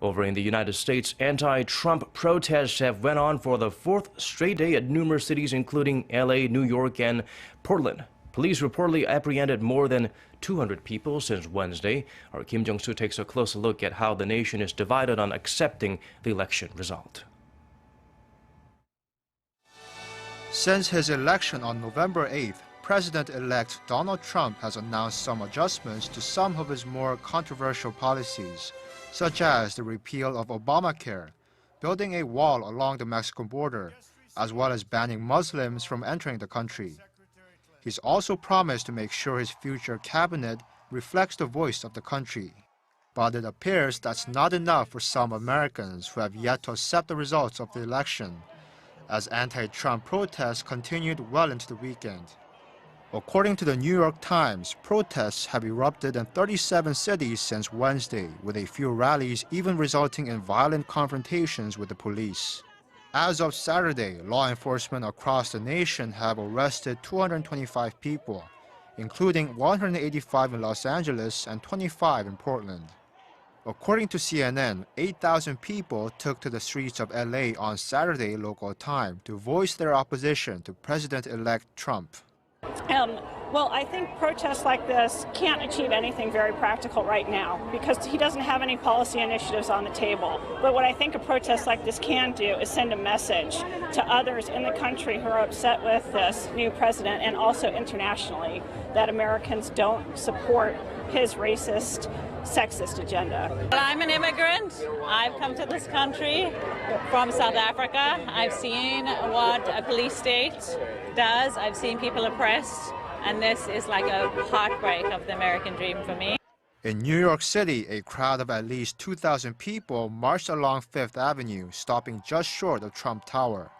Over in the United States, anti-Trump protests have went on for the fourth straight day at numerous cities, including LA, New York, and Portland. Police reportedly apprehended more than 200 people since Wednesday. Our Kim Jong-soo takes a closer look at how the nation is divided on accepting the election result. Since his election on November 8th, President-elect Donald Trump has announced some adjustments to some of his more controversial policies, such as the repeal of Obamacare, building a wall along the Mexican border, as well as banning Muslims from entering the country. He's also promised to make sure his future cabinet reflects the voice of the country. But it appears that's not enough for some Americans who have yet to accept the results of the election, as anti-Trump protests continued well into the weekend. According to the New York Times, protests have erupted in 37 cities since Wednesday, with a few rallies even resulting in violent confrontations with the police. As of Saturday, law enforcement across the nation have arrested 225 people, including 185 in Los Angeles and 25 in Portland. According to CNN, 8,000 people took to the streets of LA on Saturday local time to voice their opposition to President-elect Trump. Well, I think protests like this can't achieve anything very practical right now because he doesn't have any policy initiatives on the table. But what I think a protest like this can do is send a message to others in the country who are upset with this new president, and also internationally, that Americans don't support his racist, sexist agenda. I'm an immigrant. I've come to this country from South Africa. I've seen what a police state does. I've seen people oppressed, and this is like a heartbreak of the American dream for me. In New York City, a crowd of at least 2,000 people marched along Fifth Avenue, stopping just short of Trump Tower.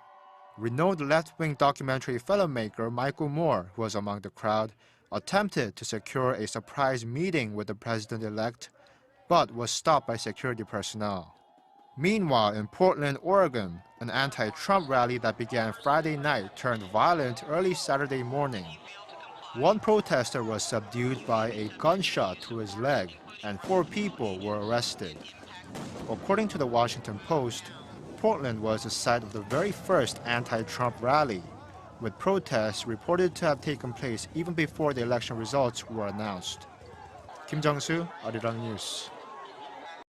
Renowned left-wing documentary filmmaker Michael Moore, who was among the crowd, attempted to secure a surprise meeting with the president-elect, but was stopped by security personnel. Meanwhile, in Portland, Oregon, an anti-Trump rally that began Friday night turned violent early Saturday morning. One protester was subdued by a gunshot to his leg, and 4 people were arrested. According to the Washington Post, Portland was the site of the very first anti-Trump rally, with protests reported to have taken place even before the election results were announced. Kim Jong-soo, Arirang News.